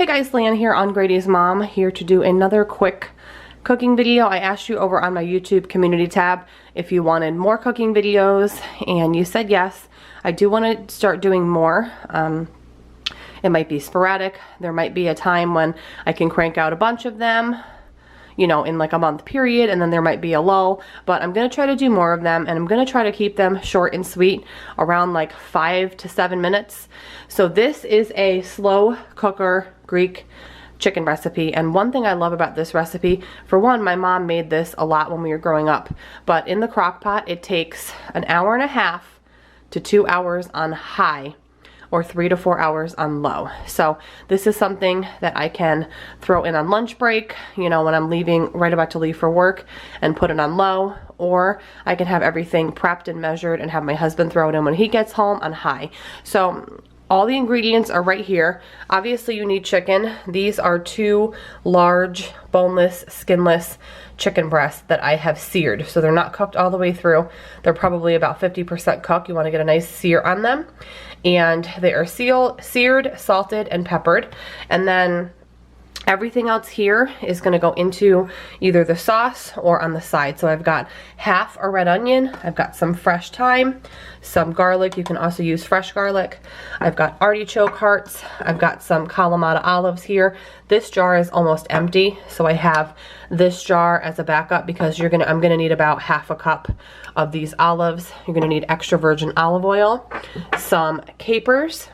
Hey guys, Lan here on Grady's Mom, here to do another quick cooking video. I asked you over on my YouTube community tab if you wanted more cooking videos, and you said yes. I do want to start doing more. It might be sporadic. There might be a time when I can crank out a bunch of them, you know, in like a month period, and then there might be a lull, but I'm going to try to do more of them, and I'm going to try to keep them short and sweet, around like 5 to 7 minutes. So this is a slow cooker Greek chicken recipe, and one thing I love about this recipe, for one, my mom made this a lot when we were growing up, but in the crock pot it takes an hour and a half to 2 hours on high, or 3 to 4 hours on low. So this is something that I can throw in on lunch break, you know, when I'm leaving, right about to leave for work, and put it on low, or I can have everything prepped and measured and have my husband throw it in when he gets home on high. So all the ingredients are right here. Obviously you need chicken. These are 2 large boneless, skinless chicken breasts that I have seared. So they're not cooked all the way through. They're probably about 50% cooked. You want to get a nice sear on them. And they are seared, salted, and peppered. And then everything else here is going to go into either the sauce or on the side. So I've got half a red onion, I've got some fresh thyme, some garlic, you can also use fresh garlic, I've got artichoke hearts, I've got some Kalamata olives here. This jar is almost empty, so I have this jar as a backup because I'm gonna need about half a cup of these olives. You're gonna need extra virgin olive oil, some capers,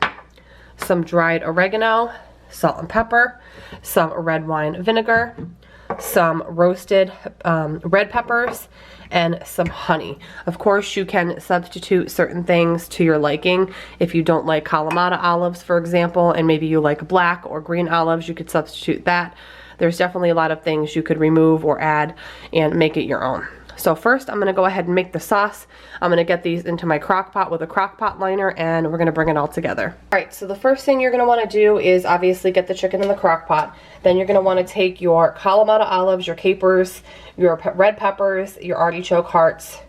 some dried oregano, salt and pepper, some red wine vinegar, some roasted red peppers, and some honey. Of course, you can substitute certain things to your liking. If you don't like Kalamata olives, for example, and maybe you like black or green olives, you could substitute that. There's definitely a lot of things you could remove or add and make it your own. So first, I'm gonna go ahead and make the sauce. I'm gonna get these into my crock pot with a crock pot liner, and we're gonna bring it all together. All right, so the first thing you're gonna wanna do is obviously get the chicken in the crock pot. Then you're gonna wanna take your Kalamata olives, your capers, your red peppers, your artichoke hearts,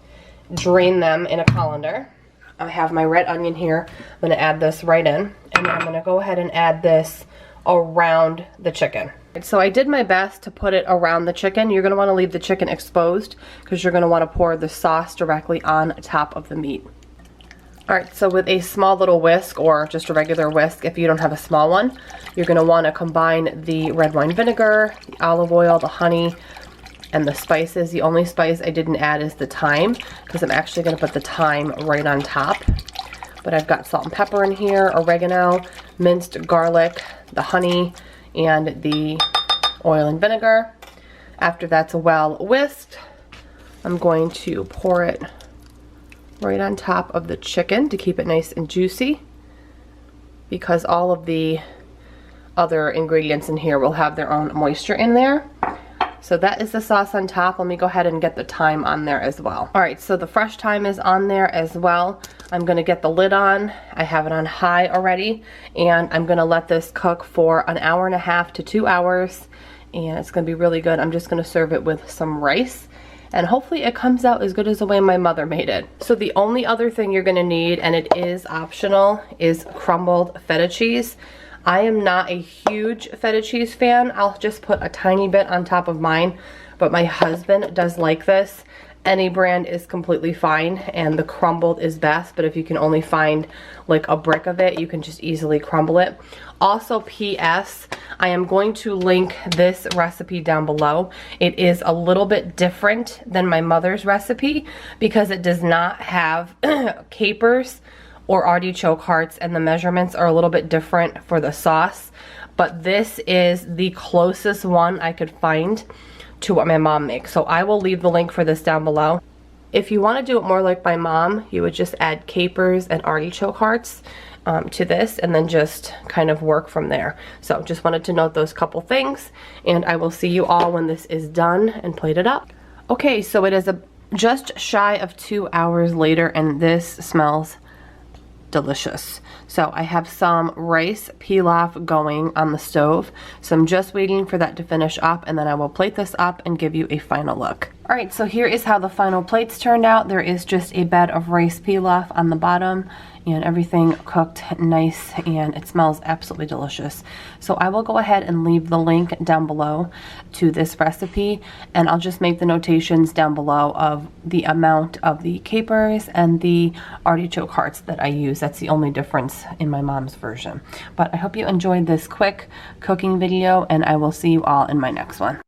drain them in a colander. I have my red onion here. I'm gonna add this right in, and then I'm gonna go ahead and add this around the chicken. So I did my best to put it around the chicken. You're going to want to leave the chicken exposed because you're going to want to pour the sauce directly on top of the meat. Alright, so with a small little whisk, or just a regular whisk if you don't have a small one, you're going to want to combine the red wine vinegar, the olive oil, the honey, and the spices. The only spice I didn't add is the thyme, because I'm actually going to put the thyme right on top. But I've got salt and pepper in here, oregano, minced garlic, the honey, and the oil and vinegar. After that's well whisked, I'm going to pour it right on top of the chicken to keep it nice and juicy, because all of the other ingredients in here will have their own moisture in there. So that is the sauce on top. Let me go ahead and get the thyme on there as well. Alright, so the fresh thyme is on there as well. I'm going to get the lid on. I have it on high already, and I'm going to let this cook for an hour and a half to 2 hours, and it's going to be really good. I'm just going to serve it with some rice, and hopefully it comes out as good as the way my mother made it. So the only other thing you're going to need, and it is optional, is crumbled feta cheese. I am not a huge feta cheese fan. I'll just put a tiny bit on top of mine, but my husband does like this. Any brand is completely fine, and the crumbled is best, but if you can only find like a brick of it, you can just easily crumble it. Also, P.S., I am going to link this recipe down below. It is a little bit different than my mother's recipe because it does not have capers or artichoke hearts, and the measurements are a little bit different for the sauce, but this is the closest one I could find to what my mom makes. So I will leave the link for this down below. If you want to do it more like my mom, you would just add capers and artichoke hearts to this, and then just kind of work from there. So just wanted to note those couple things, and I will see you all when this is done and plated up. Okay, so it is just shy of 2 hours later, and this smells delicious. So I have some rice pilaf going on the stove, so I'm just waiting for that to finish up, and then I will plate this up and give you a final look. All right, so here is how the final plates turned out. There is just a bed of rice pilaf on the bottom and everything cooked nice, and it smells absolutely delicious. So I will go ahead and leave the link down below to this recipe, and I'll just make the notations down below of the amount of the capers and the artichoke hearts that I use. That's the only difference in my mom's version. But I hope you enjoyed this quick cooking video, and I will see you all in my next one.